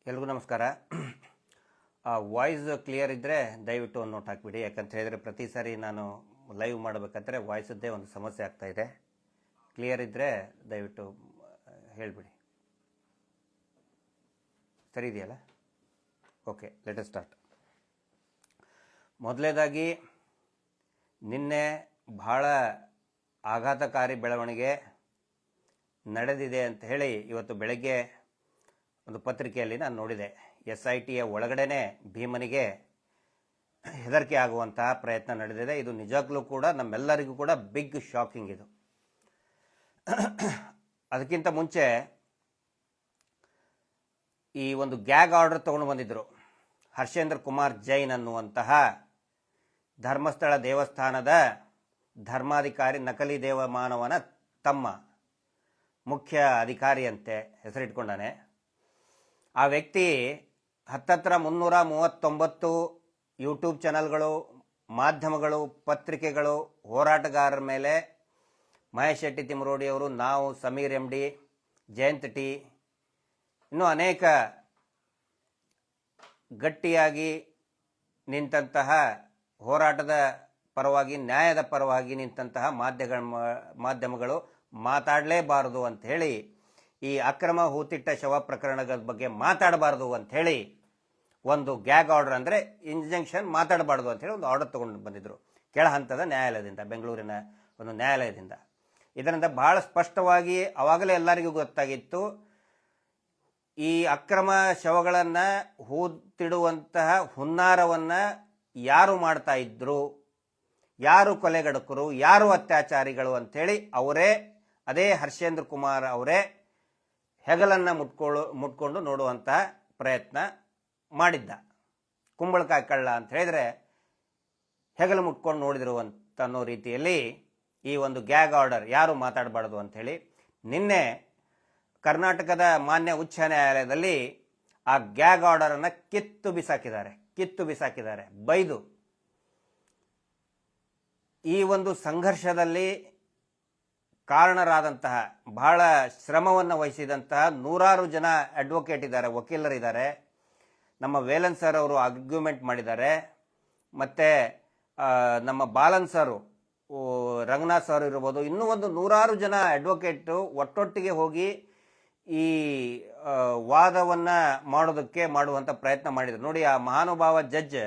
ಎಲ್ರಿಗೂ ನಮಸ್ಕಾರ. Voice clear ಇದ್ದರೆ ದಯವಿಟ್ಟು ಒಂದು ನೋಟ್ ಹಾಕಿಬಿಡಿ. ಯಾಕಂತ ಹೇಳಿದರೆ ಪ್ರತಿ ಸಾರಿ ನಾನು ಲೈವ್ ಮಾಡಬೇಕಾದ್ರೆ ವಾಯ್ಸದ್ದೇ ಒಂದು ಸಮಸ್ಯೆ ಆಗ್ತಾಯಿದೆ. ಕ್ಲಿಯರ್ ಇದ್ದರೆ ದಯವಿಟ್ಟು ಹೇಳಿಬಿಡಿ. ಸರಿ ಇದೆಯಲ್ಲ? Okay, let us start. ಮೊದಲನೇದಾಗಿ ನಿನ್ನೆ ಬಹಳ ಆಘಾತಕಾರಿ ಬೆಳವಣಿಗೆ ನಡೆದಿದೆ ಅಂತ ಹೇಳಿ ಇವತ್ತು ಬೆಳಗ್ಗೆ ಒಂದು ಪತ್ರಿಕೆಯಲ್ಲಿ ನಾನು ನೋಡಿದೆ. SITಯ ಒಳಗಡೆನೆ ಭೀಮನಿಗೆ ಹೆದರಿಕೆ ಆಗುವಂತಹ ಪ್ರಯತ್ನ ನಡೆದಿದೆ. ಇದು ನಿಜಕ್ಕೂ ಕೂಡ ನಮ್ಮೆಲ್ಲರಿಗೂ ಕೂಡ ಬಿಗ್ ಶಾಕಿಂಗ್ ಇದು. ಅದಕ್ಕಿಂತ ಮುಂಚೆ ಈ ಒಂದು ಗ್ಯಾಗ್ ಆರ್ಡರ್ ತಗೊಂಡು ಬಂದಿದ್ದರು. ಹರ್ಷೇಂದ್ರ ಕುಮಾರ್ ಜೈನ್ ಅನ್ನುವಂತಹ ಧರ್ಮಸ್ಥಳ ದೇವಸ್ಥಾನದ ಧರ್ಮಾಧಿಕಾರಿ, ನಕಲಿ ದೇವಮಾನವನ ತಮ್ಮ, ಮುಖ್ಯ ಅಧಿಕಾರಿಯಂತೆ ಹೆಸರಿಟ್ಕೊಂಡಾನೆ. ಆ ವ್ಯಕ್ತಿ ಹತ್ತತ್ರ 339 ಯೂಟ್ಯೂಬ್ ಚಾನಲ್ಗಳು, ಮಾಧ್ಯಮಗಳು, ಪತ್ರಿಕೆಗಳು, ಹೋರಾಟಗಾರರ ಮೇಲೆ ಮಹೇಶ್ ಶೆಟ್ಟಿ ತಿಮರೋಡಿ ಅವರು, ನಾವು, ಸಮೀರ್ MD, ಜಯಂತ್ ಟಿ, ಇನ್ನೂ ಅನೇಕ ಗಟ್ಟಿಯಾಗಿ ನಿಂತಹ ಹೋರಾಟದ ಪರವಾಗಿ, ನ್ಯಾಯದ ಪರವಾಗಿ ನಿಂತಹ ಮಾಧ್ಯಮಗಳು ಮಾತಾಡಲೇಬಾರದು ಅಂತ ಹೇಳಿ, ಈ ಅಕ್ರಮ ಹೂತಿಟ್ಟ ಶವ ಪ್ರಕರಣದ ಬಗ್ಗೆ ಮಾತಾಡಬಾರ್ದು ಅಂತ ಹೇಳಿ ಒಂದು ಗ್ಯಾಗ್ ಆರ್ಡರ್, ಅಂದರೆ ಇಂಜಂಕ್ಷನ್, ಮಾತಾಡಬಾರ್ದು ಅಂತ ಹೇಳಿ ಒಂದು ಆರ್ಡರ್ ತಗೊಂಡು ಬಂದಿದ್ರು ಕೆಳ ಹಂತದ ನ್ಯಾಯಾಲಯದಿಂದ, ಬೆಂಗಳೂರಿನ ಒಂದು ನ್ಯಾಯಾಲಯದಿಂದ. ಇದರಿಂದ ಬಹಳ ಸ್ಪಷ್ಟವಾಗಿ ಅವಾಗಲೇ ಎಲ್ಲರಿಗೂ ಗೊತ್ತಾಗಿತ್ತು, ಈ ಅಕ್ರಮ ಶವಗಳನ್ನು ಹೂತಿಡುವಂತಹ ಹುನ್ನಾರವನ್ನು ಯಾರು ಮಾಡ್ತಾ ಇದ್ರು, ಯಾರು ಕೊಲೆಗಡಕರು, ಯಾರು ಅತ್ಯಾಚಾರಿಗಳು ಅಂಥೇಳಿ ಅವರೇ, ಅದೇ ಹರ್ಷೇಂದ್ರ ಕುಮಾರ್ ಅವರೇ ಹೆಗಲನ್ನು ಮುಟ್ಕೊಂಡು ನೋಡುವಂತಹ ಪ್ರಯತ್ನ ಮಾಡಿದ್ದ. ಕುಂಬಳಕಾಯಿ ಕಳ್ಳ ಅಂತ ಹೇಳಿದರೆ ಹೆಗಲು ಮುಟ್ಕೊಂಡು ನೋಡಿದ್ರು ಅಂತ ಅನ್ನೋ ರೀತಿಯಲ್ಲಿ ಈ ಒಂದು ಗ್ಯಾಗ್ ಆರ್ಡರ್, ಯಾರು ಮಾತಾಡಬಾರ್ದು ಅಂಥೇಳಿ, ನಿನ್ನೆ ಕರ್ನಾಟಕದ ಮಾನ್ಯ ಉಚ್ಚ ನ್ಯಾಯಾಲಯದಲ್ಲಿ ಆ ಗ್ಯಾಗ್ ಆರ್ಡರನ್ನು ಕಿತ್ತು ಬಿಸಾಕಿದ್ದಾರೆ ಬೈದು. ಈ ಒಂದು ಸಂಘರ್ಷದಲ್ಲಿ ಕಾರಣರಾದಂತಹ, ಬಹಳ ಶ್ರಮವನ್ನು ವಹಿಸಿದಂತಹ ನೂರಾರು ಜನ ಅಡ್ವೊಕೇಟ್ ಇದ್ದಾರೆ, ವಕೀಲರಿದ್ದಾರೆ. ನಮ್ಮ ವೇಲನ್ ಸರ್ ಅವರು ಆರ್ಗ್ಯುಮೆಂಟ್ ಮಾಡಿದ್ದಾರೆ, ಮತ್ತು ನಮ್ಮ ಬಾಲನ್ ಸರು, ರಂಗನಾಥ್ ಸರ್ ಇರ್ಬೋದು, ಇನ್ನೂ ಒಂದು ನೂರಾರು ಜನ ಅಡ್ವೊಕೇಟು ಒಟ್ಟೊಟ್ಟಿಗೆ ಹೋಗಿ ಈ ವಾದವನ್ನು ಮಾಡುವಂಥ ಪ್ರಯತ್ನ ಮಾಡಿದರು. ನೋಡಿ, ಆ ಮಹಾನುಭಾವ ಜಡ್ಜ್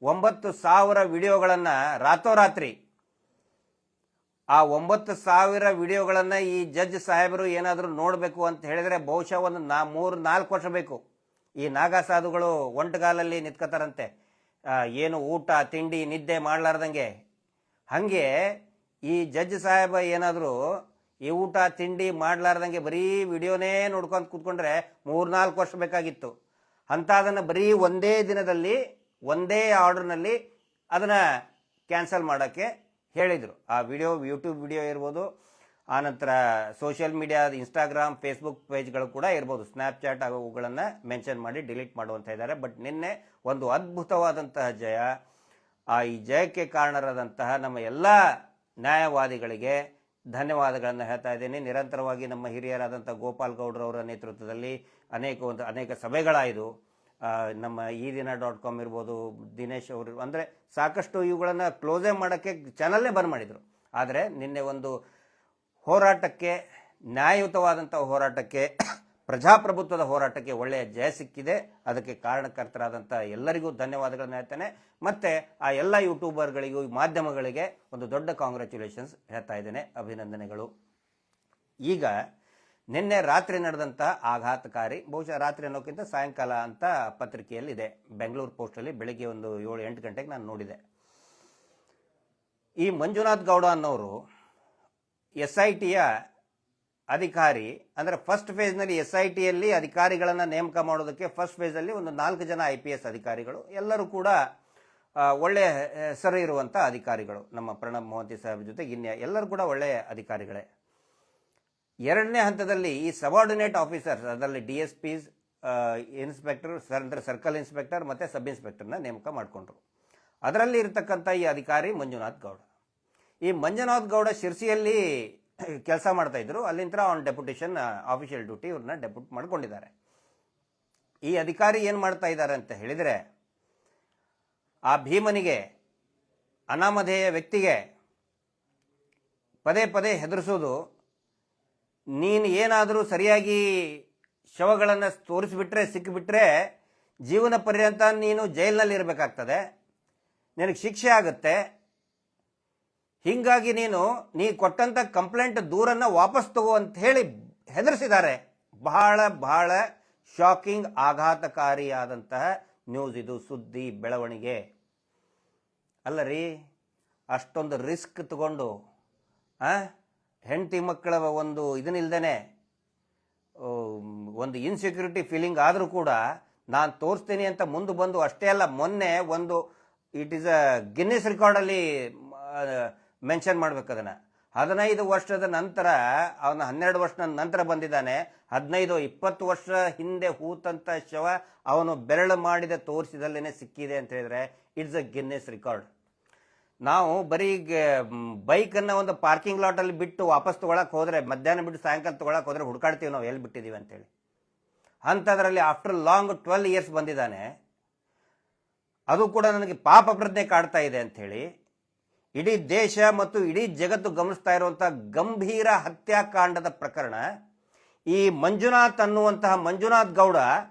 9,000 ವಿಡಿಯೋಗಳನ್ನು ರಾತ್ರೋರಾತ್ರಿ, ಆ 9,000 ವಿಡಿಯೋಗಳನ್ನು ಈ ಜಡ್ಜ್ ಸಾಹೇಬರು ಏನಾದರೂ ನೋಡಬೇಕು ಅಂತ ಹೇಳಿದರೆ ಬಹುಶಃ ಒಂದು 3-4 ವರ್ಷ ಬೇಕು. ಈ ನಾಗಾ ಸಾಧುಗಳು ಒಂಟಗಾಲಲ್ಲಿ ನಿಂತ್ಕೋತಾರಂತೆ, ಏನು ಊಟ ತಿಂಡಿ ನಿದ್ದೆ ಮಾಡಲಾರ್ದಂಗೆ. ಹಾಗೆ ಈ ಜಡ್ಜ್ ಸಾಹೇಬ ಏನಾದರೂ ಈ ಊಟ ತಿಂಡಿ ಮಾಡಲಾರ್ದಂಗೆ ಬರೀ ವಿಡಿಯೋನೇ ನೋಡ್ಕೊಂಡು ಕೂತ್ಕೊಂಡ್ರೆ 3-4 ವರ್ಷ ಬೇಕಾಗಿತ್ತು. ಅಂಥದನ್ನು ಬರೀ ಒಂದೇ ದಿನದಲ್ಲಿ, ಒಂದೇ ಆರ್ಡರ್ನಲ್ಲಿ ಅದನ್ನು ಕ್ಯಾನ್ಸಲ್ ಮಾಡೋಕ್ಕೆ ಹೇಳಿದರು. ಆ ವಿಡಿಯೋ, ಯೂಟ್ಯೂಬ್ ವಿಡಿಯೋ ಇರ್ಬೋದು, ಆನಂತರ ಸೋಷಿಯಲ್ ಮೀಡಿಯಾದ ಇನ್ಸ್ಟಾಗ್ರಾಮ್, ಫೇಸ್ಬುಕ್ ಪೇಜ್ಗಳು ಕೂಡ ಇರ್ಬೋದು, ಸ್ನ್ಯಾಪ್ಚಾಟ್ ಅವುಗಳನ್ನು ಮೆನ್ಷನ್ ಮಾಡಿ ಡಿಲೀಟ್ ಮಾಡುವಂತ ಇದ್ದಾರೆ. ಬಟ್ ನಿನ್ನೆ ಒಂದು ಅದ್ಭುತವಾದಂತಹ ಜಯ. ಈ ಜಯಕ್ಕೆ ಕಾರಣರಾದಂತಹ ನಮ್ಮ ಎಲ್ಲ ನ್ಯಾಯವಾದಿಗಳಿಗೆ ಧನ್ಯವಾದಗಳನ್ನು ಹೇಳ್ತಾ ಇದ್ದೀನಿ. ನಿರಂತರವಾಗಿ ನಮ್ಮ ಹಿರಿಯರಾದಂಥ ಗೋಪಾಲ್ ಗೌಡ್ರವರ ನೇತೃತ್ವದಲ್ಲಿ ಅನೇಕ ಸಭೆಗಳಾಯಿತು. ನಮ್ಮ ಈ ದಿನ.com ಇರ್ಬೋದು, ದಿನೇಶ್ ಅವರು, ಅಂದರೆ ಸಾಕಷ್ಟು ಇವುಗಳನ್ನು ಕ್ಲೋಸೇ ಮಾಡೋಕ್ಕೆ ಚಾನಲ್ನೇ ಬಂದ್ ಮಾಡಿದರು. ಆದರೆ ನಿನ್ನೆ ಒಂದು ಹೋರಾಟಕ್ಕೆ, ನ್ಯಾಯಯುತವಾದಂಥ ಹೋರಾಟಕ್ಕೆ, ಪ್ರಜಾಪ್ರಭುತ್ವದ ಹೋರಾಟಕ್ಕೆ ಒಳ್ಳೆಯ ಜಯ ಸಿಕ್ಕಿದೆ. ಅದಕ್ಕೆ ಕಾರಣಕರ್ತರಾದಂಥ ಎಲ್ಲರಿಗೂ ಧನ್ಯವಾದಗಳನ್ನು ಹೇಳ್ತೇನೆ. ಮತ್ತು ಆ ಎಲ್ಲ ಯೂಟ್ಯೂಬರ್ಗಳಿಗೂ, ಮಾಧ್ಯಮಗಳಿಗೆ ಒಂದು ದೊಡ್ಡ ಕಾಂಗ್ರ್ಯಾಚುಲೇಷನ್ಸ್ ಹೇಳ್ತಾ ಇದ್ದೇನೆ, ಅಭಿನಂದನೆಗಳು. ಈಗ ನಿನ್ನೆ ರಾತ್ರಿ ನಡೆದಂಥ ಆಘಾತಕಾರಿ, ಬಹುಶಃ ರಾತ್ರಿ ಅನ್ನೋಕ್ಕಿಂತ ಸಾಯಂಕಾಲ ಅಂತ ಪತ್ರಿಕೆಯಲ್ಲಿದೆ, ಬೆಂಗಳೂರು ಪೋಸ್ಟಲ್ಲಿ ಬೆಳಿಗ್ಗೆ ಒಂದು 7-8 ಗಂಟೆಗೆ ನಾನು ನೋಡಿದೆ. ಈ ಮಂಜುನಾಥ್ ಗೌಡ ಅನ್ನೋರು SITಯ ಅಧಿಕಾರಿ, ಅಂದರೆ ಫಸ್ಟ್ ಫೇಜ್ನಲ್ಲಿ SITಯಲ್ಲಿ ಅಧಿಕಾರಿಗಳನ್ನು ನೇಮಕ ಮಾಡೋದಕ್ಕೆ ಫಸ್ಟ್ ಫೇಜಲ್ಲಿ ಒಂದು 4 ಜನ IPS ಅಧಿಕಾರಿಗಳು, ಎಲ್ಲರೂ ಕೂಡ ಒಳ್ಳೆಯ ಹೆಸರು ಇರುವಂಥ ಅಧಿಕಾರಿಗಳು. ನಮ್ಮ ಪ್ರಣಬ್ ಮೊಹಂತಿ ಸಾಹೇಬ್ ಜೊತೆಗೆ ಎಲ್ಲರೂ ಕೂಡ ಒಳ್ಳೆಯ ಅಧಿಕಾರಿಗಳೇ. ಎರಡನೇ ಹಂತದಲ್ಲಿ ಈ ಸಬಾರ್ಡಿನೇಟ್ ಆಫೀಸರ್ಸ್, ಅದರಲ್ಲಿ DSPs, ಇನ್ಸ್ಪೆಕ್ಟರ್, ಅಂದರೆ ಸರ್ಕಲ್ ಇನ್ಸ್ಪೆಕ್ಟರ್ ಮತ್ತು ಸಬ್ ಇನ್ಸ್ಪೆಕ್ಟರ್ನ ನೇಮಕ ಮಾಡಿಕೊಂಡ್ರು. ಅದರಲ್ಲಿ ಇರತಕ್ಕಂಥ ಈ ಅಧಿಕಾರಿ ಮಂಜುನಾಥ್ ಗೌಡ. ಈ ಮಂಜುನಾಥ್ ಗೌಡ ಶಿರ್ಸಿಯಲ್ಲಿ ಕೆಲಸ ಮಾಡ್ತಾ ಇದ್ರು. ಅಲ್ಲಿಂದ ಆನ್ ಡೆಪ್ಯುಟೇಷನ್, ಆಫಿಷಿಯಲ್ ಡ್ಯೂಟಿ ಇವ್ರನ್ನ ಡೆಪ್ಯೂಟ್ ಮಾಡ್ಕೊಂಡಿದ್ದಾರೆ. ಈ ಅಧಿಕಾರಿ ಏನು ಮಾಡ್ತಾ ಇದ್ದಾರೆ ಅಂತ ಹೇಳಿದರೆ, ಆ ಭೀಮನಿಗೆ, ಅನಾಮಧೇಯ ವ್ಯಕ್ತಿಗೆ ಪದೇ ಪದೇ ಹೆದರಿಸೋದು, ನೀನು ಏನಾದರೂ ಸರಿಯಾಗಿ ಶವಗಳನ್ನು ತೋರಿಸಿಬಿಟ್ರೆ, ಸಿಕ್ಕಿಬಿಟ್ರೆ ಜೀವನ ಪರ್ಯಂತ ನೀನು ಜೈಲಿನಲ್ಲಿ ಇರಬೇಕಾಗ್ತದೆ, ನಿನಗೆ ಶಿಕ್ಷೆ ಆಗುತ್ತೆ, ಹೀಗಾಗಿ ನೀ ಕೊಟ್ಟಂಥ ಕಂಪ್ಲೇಂಟ್ ದೂರನ್ನು ವಾಪಸ್ ತಗೋ ಅಂತ ಹೇಳಿ ಹೆದರಿಸಿದ್ದಾರೆ. ಬಹಳ ಬಹಳ ಶಾಕಿಂಗ್, ಆಘಾತಕಾರಿಯಾದಂತಹ ನ್ಯೂಸ್ ಇದು, ಸುದ್ದಿ ಬೆಳವಣಿಗೆ. ಅಲ್ಲ ರೀ, ಅಷ್ಟೊಂದು ರಿಸ್ಕ್ ತಗೊಂಡು ಹೆಂಡತಿ ಮಕ್ಕಳ ಒಂದು ಇದನ್ನಿಲ್ದೇನೆ, ಒಂದು ಇನ್ಸೆಕ್ಯೂರಿಟಿ ಫೀಲಿಂಗ್ ಆದರೂ ಕೂಡ ನಾನು ತೋರಿಸ್ತೀನಿ ಅಂತ ಮುಂದೆ ಬಂದು, ಅಷ್ಟೇ ಅಲ್ಲ, ಮೊನ್ನೆ ಒಂದು ಇಟ್ ಈಸ್ ಅ ಗಿನ್ನಿಸ್ ರೆಕಾರ್ಡಲ್ಲಿ ಮೆನ್ಷನ್ ಮಾಡ್ಬೇಕು ಅದನ್ನು. 15 ವರ್ಷದ ನಂತರ, ಅವನು 12 ವರ್ಷದ ನಂತರ ಬಂದಿದ್ದಾನೆ. 15-20 ವರ್ಷ ಹಿಂದೆ ಹೂತಂತ ಶವ ಅವನು ಬೆರಳು ಮಾಡಿದ ತೋರಿಸಿದಲ್ಲೇ ಸಿಕ್ಕಿದೆ ಅಂತ ಹೇಳಿದ್ರೆ ಇಟ್ಸ್ ಅ ಗಿನ್ನಿಸ್ ರೆಕಾರ್ಡ್. ನಾವು ಬರೀ ಬೈಕನ್ನು ಒಂದು ಪಾರ್ಕಿಂಗ್ ಲಾಟಲ್ಲಿ ಬಿಟ್ಟು ವಾಪಸ್ ತೊಗೊಳಕ್ಕೆ ಹೋದರೆ, ಮಧ್ಯಾಹ್ನ ಬಿಟ್ಟು ಸಾಯಂಕಾಲ ತೊಗೊಳಕ್ಕೆ ಹೋದರೆ ಹುಡುಕಾಡ್ತೀವಿ ನಾವು ಎಲ್ಲಿ ಬಿಟ್ಟಿದ್ದೀವಿ ಅಂತೇಳಿ. ಅಂಥದ್ರಲ್ಲಿ ಆಫ್ಟರ್ ಲಾಂಗ್ 12 ಇಯರ್ಸ್ ಬಂದಿದ್ದಾನೆ. ಅದು ಕೂಡ ನನಗೆ ಪಾಪ ಪ್ರಜ್ಞೆ ಕಾಡ್ತಾ ಇದೆ ಅಂಥೇಳಿ ಇಡೀ ದೇಶ ಮತ್ತು ಇಡೀ ಜಗತ್ತು ಗಮನಿಸ್ತಾ ಇರುವಂಥ ಗಂಭೀರ ಹತ್ಯಾಕಾಂಡದ ಪ್ರಕರಣ. ಈ ಮಂಜುನಾಥ್ ಅನ್ನುವಂತಹ ಮಂಜುನಾಥ್ ಗೌಡ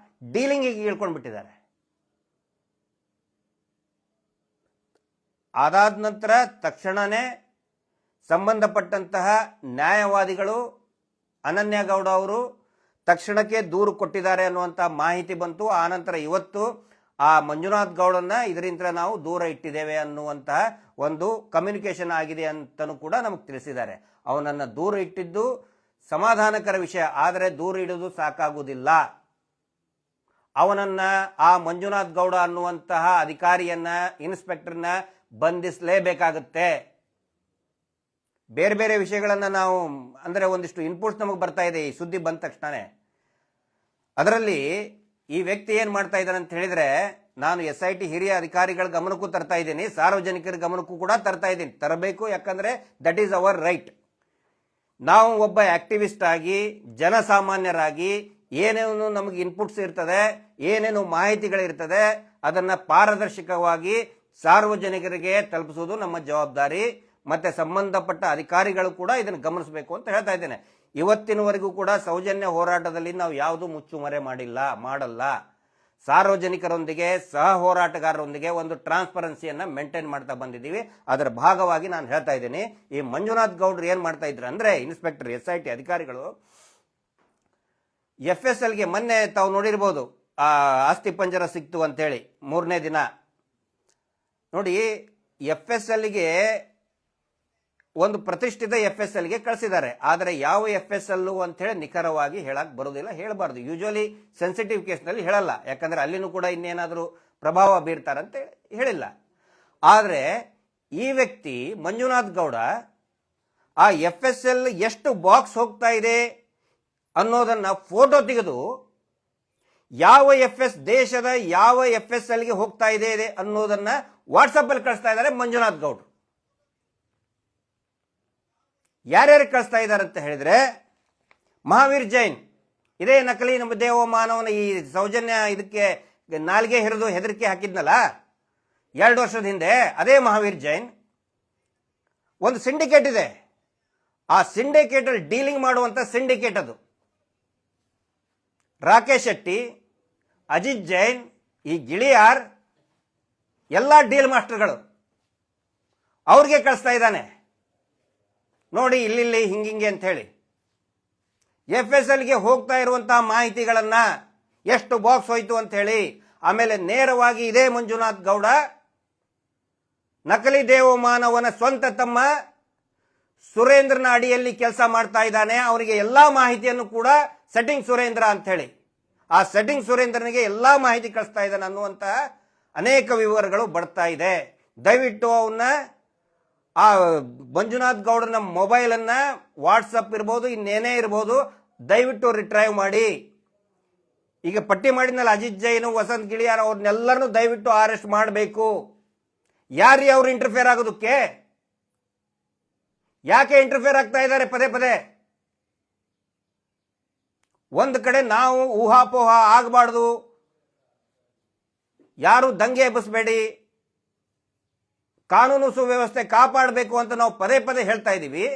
ಡೀಲಿಂಗಿಗೆ ಇಳ್ಕೊಂಡ್ಬಿಟ್ಟಿದ್ದಾರೆ. ಅದಾದ ನಂತರ ತಕ್ಷಣವೇ ಸಂಬಂಧಪಟ್ಟಂತಹ ನ್ಯಾಯವಾದಿಗಳು ಅನನ್ಯ ಗೌಡ ಅವರು ತಕ್ಷಣಕ್ಕೆ ದೂರು ಕೊಟ್ಟಿದ್ದಾರೆ ಅನ್ನುವಂಥ ಮಾಹಿತಿ ಬಂತು. ಆನಂತರ ಇವತ್ತು ಆ ಮಂಜುನಾಥ್ ಗೌಡನ್ನ ಇದರಿಂದ ನಾವು ದೂರ ಇಟ್ಟಿದ್ದೇವೆ ಅನ್ನುವಂತಹ ಒಂದು ಕಮ್ಯುನಿಕೇಶನ್ ಆಗಿದೆ ಅಂತಲೂ ಕೂಡ ನಮಗೆ ತಿಳಿಸಿದ್ದಾರೆ. ಅವನನ್ನು ದೂರ ಇಟ್ಟಿದ್ದು ಸಮಾಧಾನಕರ ವಿಷಯ, ಆದರೆ ದೂರ ಇಡೋದು ಸಾಕಾಗುವುದಿಲ್ಲ. ಅವನನ್ನ, ಆ ಮಂಜುನಾಥ್ ಗೌಡ ಅನ್ನುವಂತಹ ಅಧಿಕಾರಿಯನ್ನ, ಇನ್ಸ್ಪೆಕ್ಟರ್ನ ಬಂಧಿಸಲೇಬೇಕಾಗುತ್ತೆ. ಬೇರೆ ಬೇರೆ ವಿಷಯಗಳನ್ನು ನಾವು, ಅಂದರೆ ಒಂದಿಷ್ಟು ಇನ್ಪುಟ್ಸ್ ನಮಗೆ ಬರ್ತಾ ಇದೆ ಈ ಸುದ್ದಿ ಬಂದ ತಕ್ಷಣನೇ. ಅದರಲ್ಲಿ ಈ ವ್ಯಕ್ತಿ ಏನು ಮಾಡ್ತಾ ಇದ್ದಾನೆ ಅಂತ ಹೇಳಿದ್ರೆ, ನಾನು SIT ಹಿರಿಯ ಅಧಿಕಾರಿಗಳ ಗಮನಕ್ಕೂ ತರ್ತಾ ಇದ್ದೀನಿ, ಸಾರ್ವಜನಿಕರ ಗಮನಕ್ಕೂ ಕೂಡ ತರ್ತಾ ಇದ್ದೀನಿ, ತರಬೇಕು. ಯಾಕಂದರೆ ದಟ್ ಈಸ್ ಅವರ್ ರೈಟ್. ನಾವು ಒಬ್ಬ ಆಕ್ಟಿವಿಸ್ಟ್ ಆಗಿ, ಜನಸಾಮಾನ್ಯರಾಗಿ ಏನೇನು ನಮಗೆ ಇನ್ಪುಟ್ಸ್ ಇರ್ತದೆ, ಏನೇನು ಮಾಹಿತಿಗಳಿರ್ತದೆ, ಅದನ್ನು ಪಾರದರ್ಶಕವಾಗಿ ಸಾರ್ವಜನಿಕರಿಗೆ ತಲುಪಿಸುವುದು ನಮ್ಮ ಜವಾಬ್ದಾರಿ. ಮತ್ತೆ ಸಂಬಂಧಪಟ್ಟ ಅಧಿಕಾರಿಗಳು ಕೂಡ ಇದನ್ನು ಗಮನಿಸಬೇಕು ಅಂತ ಹೇಳ್ತಾ ಇದ್ದೇನೆ. ಇವತ್ತಿನವರೆಗೂ ಕೂಡ ಸೌಜನ್ಯ ಹೋರಾಟದಲ್ಲಿ ನಾವು ಯಾವುದು ಮುಚ್ಚುಮರೆ ಮಾಡಲ್ಲ. ಸಾರ್ವಜನಿಕರೊಂದಿಗೆ, ಸಹ ಹೋರಾಟಗಾರರೊಂದಿಗೆ ಒಂದು ಟ್ರಾನ್ಸ್ಪರೆನ್ಸಿಯನ್ನು ಮೇಂಟೈನ್ ಮಾಡ್ತಾ ಬಂದಿದ್ದೀವಿ. ಅದರ ಭಾಗವಾಗಿ ನಾನು ಹೇಳ್ತಾ ಇದ್ದೀನಿ, ಈ ಮಂಜುನಾಥ್ ಗೌಡ್ರು ಏನು ಮಾಡ್ತಾ ಇದ್ರು ಅಂದರೆ, ಇನ್ಸ್ಪೆಕ್ಟರ್ SIT ಅಧಿಕಾರಿಗಳು FSLಗೆ ಮೊನ್ನೆ ತಾವು ನೋಡಿರ್ಬೋದು, ಆಸ್ತಿ ಪಂಜರ ಸಿಕ್ತು ಅಂತೇಳಿ 3ನೇ ದಿನ ನೋಡಿ, FSLಗೆ ಒಂದು ಪ್ರತಿಷ್ಠಿತ FSLಗೆ ಕಳಿಸಿದ್ದಾರೆ. ಆದರೆ ಯಾವ FSL ಅಂತೇಳಿ ನಿಖರವಾಗಿ ಹೇಳಕ್ ಬರೋದಿಲ್ಲ, ಹೇಳಬಾರ್ದು. ಯೂಶುವಲಿ ಸೆನ್ಸಿಟಿವ್ ಕೇಸ್ನಲ್ಲಿ ಹೇಳಲ್ಲ, ಯಾಕಂದ್ರೆ ಅಲ್ಲಿನೂ ಕೂಡ ಇನ್ನೇನಾದರೂ ಪ್ರಭಾವ ಬೀರ್ತಾರಂತೆ ಹೇಳಿಲ್ಲ. ಆದರೆ ಈ ವ್ಯಕ್ತಿ ಮಂಜುನಾಥ್ ಗೌಡ ಆ FSL ಎಷ್ಟು ಬಾಕ್ಸ್ ಹೋಗ್ತಾ ಇದೆ ಅನ್ನೋದನ್ನ ಫೋಟೋ ತೆಗೆದು ಯಾವ ದೇಶದ ಯಾವ FSLಗೆ ಹೋಗ್ತಾ ಇದೆ ಅನ್ನೋದನ್ನ ವಾಟ್ಸಪ್ ಅಲ್ಲಿ ಕಳಿಸ್ತಾ ಇದ್ದಾರೆ ಮಂಜುನಾಥ್ ಗೌಡ್ರು. ಯಾರ್ಯಾರು ಕಳಿಸ್ತಾ ಇದ್ದಾರೆ ಅಂತ ಹೇಳಿದ್ರೆ, ಮಹಾವೀರ್ ಜೈನ್, ಇದೇ ನಕಲಿ ನಮ್ಮ ದೇವಮಾನವನ ಈ ಸೌಜನ್ಯ ಇದಕ್ಕೆ ನಾಲ್ಗೆ ಹಿರಿದು ಹೆದರಿಕೆ ಹಾಕಿದ್ನಲ್ಲ 2 ವರ್ಷದ ಹಿಂದೆ, ಅದೇ ಮಹಾವೀರ್ ಜೈನ್. ಒಂದು ಸಿಂಡಿಕೇಟ್ ಇದೆ, ಆ ಸಿಂಡಿಕೇಟ್ ಅಲ್ಲಿ ಡೀಲಿಂಗ್ ಮಾಡುವಂತ ಸಿಂಡಿಕೇಟ್ ಅದು. ರಾಕೇಶ್ ಶೆಟ್ಟಿ, ಅಜಿತ್ ಜೈನ್, ಈ ಗಿಳಿಯಾರ್ ಎಲ್ಲ ಡೀಲ್ ಮಾಸ್ಟರ್ಗಳು, ಅವ್ರಿಗೆ ಕಳಿಸ್ತಾ ಇದ್ದಾನೆ. ನೋಡಿ ಇಲ್ಲಿ ಹಿಂಗಿಂಗೆ ಅಂತ ಹೇಳಿ FSLಗೆ ಹೋಗ್ತಾ ಇರುವಂತಹ ಮಾಹಿತಿಗಳನ್ನ, ಎಷ್ಟು ಬಾಕ್ಸ್ ಹೋಯ್ತು ಅಂತ ಹೇಳಿ. ಆಮೇಲೆ ನೇರವಾಗಿ ಇದೇ ಮಂಜುನಾಥ್ ಗೌಡ ನಕಲಿ ದೇವಮಾನವನ ಸ್ವಂತ ತಮ್ಮ ಸುರೇಂದ್ರನ ಅಡಿಯಲ್ಲಿ ಕೆಲಸ ಮಾಡ್ತಾ ಇದ್ದಾನೆ. ಅವರಿಗೆ ಎಲ್ಲಾ ಮಾಹಿತಿಯನ್ನು ಕೂಡ ಸೆಟ್ಟಿಂಗ್ ಸುರೇಂದ್ರ ಅಂತ ಹೇಳಿ, ಆ ಸೆಟ್ಟಿಂಗ್ ಸುರೇಂದ್ರನಿಗೆ ಎಲ್ಲಾ ಮಾಹಿತಿ ಕಳಿಸ್ತಾ ಇದ್ದಾನೆ ಅನ್ನುವಂತ ಅನೇಕ ವಿವರಗಳು ಬರ್ತಾ ಇದೆ. ದಯವಿಟ್ಟು ಅವನ್ನ, ಆ ಮಂಜುನಾಥ್ ಗೌಡನ ಮೊಬೈಲ್ ಅನ್ನ, ವಾಟ್ಸಪ್ ಇರ್ಬೋದು, ಇನ್ನೇನೇ ಇರ್ಬೋದು, ದಯವಿಟ್ಟು ರಿಟ್ರೈವ್ ಮಾಡಿ. ಈಗ ಪಟ್ಟಿ ಮಾಡಿದ್ನಲ್ಲ ಅಜಿತ್ ಜೈನ್, ವಸಂತ್ ಗಿಳಿಯಾರ್, ಅವ್ರನ್ನೆಲ್ಲರನ್ನು ದಯವಿಟ್ಟು ಅರೆಸ್ಟ್ ಮಾಡಬೇಕು. ಯಾರು ಅವ್ರು ಇಂಟರ್ಫಿಯರ್ ಆಗೋದಕ್ಕೆ? ಯಾಕೆ ಇಂಟರ್ಫಿಯರ್ ಆಗ್ತಾ ಇದ್ದಾರೆ ಪದೇ ಪದೇ? ಒಂದು ಕಡೆ ನಾವು ಊಹಾಪೋಹ ಆಗಬಾರ್ದು, ಯಾರು ದಂಗೆ ಎಬ್ಬಿಸಬೇಡಿ, ಕಾನೂನು ಸುವ್ಯವಸ್ಥೆ ಕಾಪಾಡಬೇಕು ಅಂತ ನಾವು ಪದೇ ಪದೇ ಹೇಳ್ತಾ ಇದ್ದೀವಿ.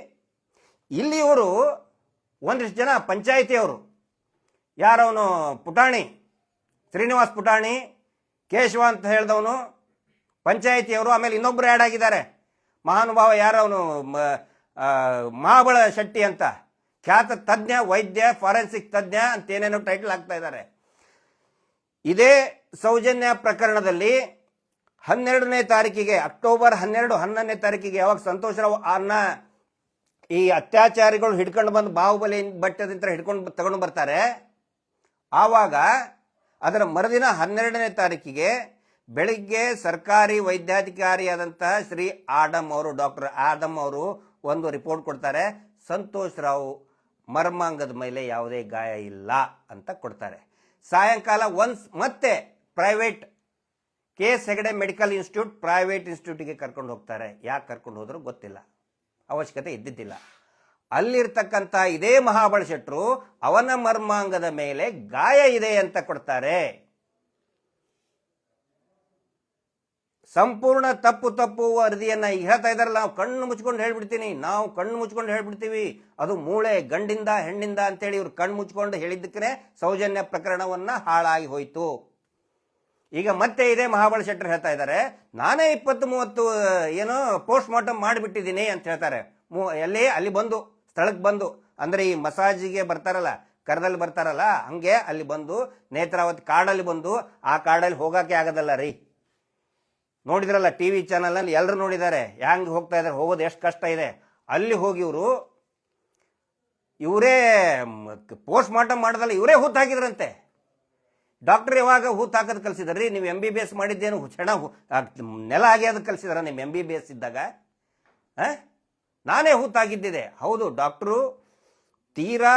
ಇಲ್ಲಿ ಇವರು ಒಂದಿಷ್ಟು ಜನ ಪಂಚಾಯಿತಿಯವರು, ಯಾರವನು ಪುಟಾಣಿ, ಶ್ರೀನಿವಾಸ್ ಪುಟಾಣಿ, ಕೇಶವ ಅಂತ ಹೇಳಿದವನು ಪಂಚಾಯಿತಿಯವರು, ಆಮೇಲೆ ಇನ್ನೊಬ್ಬರು ಆ್ಯಡ್ ಆಗಿದ್ದಾರೆ ಮಹಾನುಭಾವ, ಯಾರವನು ಮಹಾಬಳ ಶೆಟ್ಟಿ ಅಂತ, ಖ್ಯಾತ ತಜ್ಞ ವೈದ್ಯ, ಫಾರೆನ್ಸಿಕ್ ತಜ್ಞ ಅಂತ ಏನೇನೋ ಟೈಟಲ್ ಹಾಕ್ತಾ ಇದ್ದಾರೆ. ಇದೇ ಸೌಜನ್ಯ ಪ್ರಕರಣದಲ್ಲಿ 12ನೇ ತಾರೀಕಿಗೆ, ಅಕ್ಟೋಬರ್ 12, 11ನೇ ತಾರೀಕಿಗೆ ಯಾವಾಗ ಸಂತೋಷ್ ರಾವ್ ಅನ್ನ ಈ ಅತ್ಯಾಚಾರಿಗಳು ಹಿಡ್ಕೊಂಡು ಬಂದು ಬಾಹುಬಲಿ ಬಟ್ಟದಿಂದ ಹಿಡ್ಕೊಂಡು ತಗೊಂಡು ಬರ್ತಾರೆ, ಆವಾಗ ಅದರ ಮರುದಿನ 12ನೇ ತಾರೀಕಿಗೆ ಬೆಳಿಗ್ಗೆ ಸರ್ಕಾರಿ ವೈದ್ಯಾಧಿಕಾರಿಯಾದಂತಹ ಶ್ರೀ ಆಡಮ್ ಅವರು, ಡಾಕ್ಟರ್ ಆಡಮ್ ಅವರು ಒಂದು ರಿಪೋರ್ಟ್ ಕೊಡ್ತಾರೆ. ಸಂತೋಷ್ ರಾವ್ ಮರ್ಮಾಂಗದ ಮೇಲೆ ಯಾವುದೇ ಗಾಯ ಇಲ್ಲ ಅಂತ ಕೊಡ್ತಾರೆ. ಸಾಯಂಕಾಲ ಮತ್ತೆ private KS Hegde medical institute private ಇನ್ಸ್ಟಿಟ್ಯೂಟ್ಗೆ ಕರ್ಕೊಂಡು ಹೋಗ್ತಾರೆ. ಯಾಕೆ ಕರ್ಕೊಂಡು ಹೋದ್ರು ಗೊತ್ತಿಲ್ಲ, ಅವಶ್ಯಕತೆ ಇದ್ದಿದ್ದಿಲ್ಲ. ಅಲ್ಲಿರ್ತಕ್ಕಂಥ ಇದೇ ಮಹಾಬಳ ಶೆಟ್ರು ಅವನ ಮರ್ಮಾಂಗದ ಮೇಲೆ ಗಾಯ ಇದೆ ಅಂತ ಕೊಡ್ತಾರೆ. ಸಂಪೂರ್ಣ ತಪ್ಪು ವರದಿಯನ್ನ ಹೇಳ್ತಾ ಇದಾರಲ್ಲ, ನಾವು ಕಣ್ಣು ಮುಚ್ಕೊಂಡು ಹೇಳ್ಬಿಡ್ತೀವಿ, ಅದು ಮೂಳೆ ಗಂಡಿಂದ ಹೆಣ್ಣಿಂದ ಅಂತೇಳಿ ಇವ್ರು ಕಣ್ಣು ಮುಚ್ಕೊಂಡು ಹೇಳಿದ್ದಕ್ಕೆ ಸೌಜನ್ಯ ಪ್ರಕರಣವನ್ನ ಹಾಳಾಗಿ ಹೋಯ್ತು. ಈಗ ಮತ್ತೆ ಇದೇ ಮಹಾಬಳ ಶೆಟ್ಟರ್ ಹೇಳ್ತಾ ಇದ್ದಾರೆ, ನಾನೇ 20-30 ಏನೋ ಪೋಸ್ಟ್ ಮಾರ್ಟಮ್ ಮಾಡಿಬಿಟ್ಟಿದ್ದೀನಿ ಅಂತ ಹೇಳ್ತಾರೆ. ಅಲ್ಲಿ ಬಂದು ಸ್ಥಳಕ್ಕೆ ಬಂದು, ಅಂದ್ರೆ ಈ ಮಸಾಜಿಗೆ ಬರ್ತಾರಲ್ಲ, ಕರದಲ್ಲಿ ಬರ್ತಾರಲ್ಲ, ಹಂಗೆ ಅಲ್ಲಿ ಬಂದು ನೇತ್ರಾವತಿ ಕಾಡಲ್ಲಿ ಬಂದು, ಆ ಕಾಡಲ್ಲಿ ಹೋಗಕ್ಕೆ ಆಗೋದಲ್ಲ ರೀ. ನೋಡಿದ್ರಲ್ಲ TV ಚಾನಲ್ ಅಲ್ಲಿ ಎಲ್ಲರೂ ನೋಡಿದ್ದಾರೆ ಹೆಂಗ್ ಹೋಗ್ತಾ ಇದಾರೆ, ಹೋಗೋದು ಎಷ್ಟು ಕಷ್ಟ ಇದೆ. ಅಲ್ಲಿ ಹೋಗಿ ಇವರೇ ಪೋಸ್ಟ್ ಮಾರ್ಟಮ್ ಮಾಡೋದಲ್ಲ, ಇವರೇ ಹೂತ್ ಹಾಕಿದ್ರಂತೆ. ಡಾಕ್ಟರ್ ಯಾವಾಗ ಹೂತ್ ಹಾಕೋದು ಕಲಿಸಿದ್ರಿ? ನೀವು MBBS ಮಾಡಿದ್ದೇನು ನೆಲ ಆಗಿ ಅದಕ್ಕೆ ಕಲಿಸಿದಾರ? ನಿಮ್ಮ MBBS ಇದ್ದಾಗ ನಾನೇ ಹೂತ್ ಆಗಿದ್ದಿದೆ. ಹೌದು, ಡಾಕ್ಟ್ರು ತೀರಾ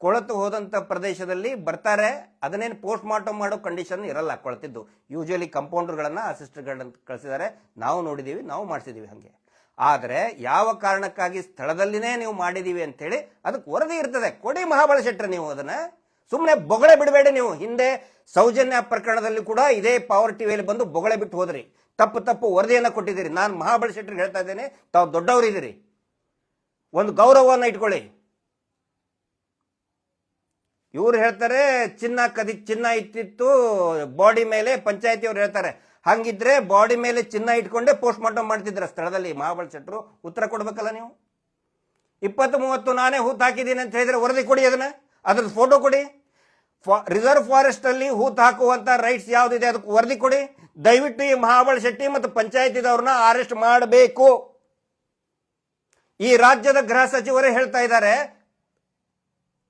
ಕೊಳತು ಹೋದಂಥ ಪ್ರದೇಶದಲ್ಲಿ ಬರ್ತಾರೆ, ಅದನ್ನೇನು ಪೋಸ್ಟ್ ಮಾರ್ಟಮ್ ಮಾಡೋ ಕಂಡೀಷನ್ ಇರಲ್ಲ. ಕೊಳತಿದ್ದು ಯೂಶಲಿ ಕಂಪೌಂಡರ್ಗಳನ್ನು, ಅಸಿಸ್ಟೆಂಟ್ಗಳನ್ನ ಕಳಿಸಿದ್ದಾರೆ, ನಾವು ನೋಡಿದ್ದೀವಿ, ನಾವು ಮಾಡಿಸಿದ್ದೀವಿ ಹಾಗೆ. ಆದರೆ ಯಾವ ಕಾರಣಕ್ಕಾಗಿ ಸ್ಥಳದಲ್ಲಿನೇ ನೀವು ಮಾಡಿದ್ದೀವಿ ಅಂತೇಳಿ ಅದಕ್ಕೆ ವರದಿ ಇರ್ತದೆ. ಕೊಡಿ ಮಹಾಬಳ ಶೆಟ್ಟರ್, ನೀವು ಅದನ್ನು ಸುಮ್ಮನೆ ಬೊಗಳೆ ಬಿಡಬೇಡಿ. ನೀವು ಹಿಂದೆ ಸೌಜನ್ಯ ಪ್ರಕರಣದಲ್ಲಿ ಕೂಡ ಇದೇ ಪವರ್ ಟಿವಿಯಲ್ಲಿ ಬಂದು ಬೊಗಳೆ ಬಿಟ್ಟು ಹೋದ್ರಿ, ತಪ್ಪು ವರದಿಯನ್ನು ಕೊಟ್ಟಿದ್ದೀರಿ. ನಾನು ಮಹಾಬಳ ಶೆಟ್ಟರ್ಗೆ ಹೇಳ್ತಾ ಇದ್ದೇನೆ, ತಾವು ದೊಡ್ಡವರಿದ್ದೀರಿ, ಒಂದು ಗೌರವವನ್ನು ಇಟ್ಕೊಳ್ಳಿ. ಇವ್ರು ಹೇಳ್ತಾರೆ ಚಿನ್ನ ಇತ್ತಿತ್ತು ಬಾಡಿ ಮೇಲೆ, ಪಂಚಾಯತಿಯವ್ರು ಹೇಳ್ತಾರೆ ಹಂಗಿದ್ರೆ ಬಾಡಿ ಮೇಲೆ ಚಿನ್ನ ಇಟ್ಕೊಂಡೇ ಪೋಸ್ಟ್ ಮಾರ್ಟಮ್ ಮಾಡ್ತಿದ್ರ ಸ್ಥಳದಲ್ಲಿ. ಮಹಾಬಳ ಶೆಟ್ಟರು ಉತ್ತರ ಕೊಡ್ಬೇಕಲ್ಲ. ನೀವು 20-30 ನಾನೇ ಹೂತ್ ಹಾಕಿದ್ದೀನಿ ಅಂತ ಹೇಳಿದ್ರೆ ವರದಿ ಕೊಡಿ, ಅದ್ರದ್ದು ಫೋಟೋ ಕೊಡಿ. ರಿಸರ್ವ್ ಫಾರೆಸ್ಟ್ ಅಲ್ಲಿ ಹೂತ್ ಹಾಕುವಂತ ರೈಟ್ಸ್ ಯಾವ್ದಿದೆ ಅದಕ್ಕೆ ವರದಿ ಕೊಡಿ. ದಯವಿಟ್ಟು ಈ ಮಹಾಬಳ ಶೆಟ್ಟಿ ಮತ್ತು ಪಂಚಾಯತಿದವ್ರನ್ನ ಅರೆಸ್ಟ್ ಮಾಡಬೇಕು. ಈ ರಾಜ್ಯದ ಗೃಹ ಸಚಿವರೇ ಹೇಳ್ತಾ ಇದ್ದಾರೆ,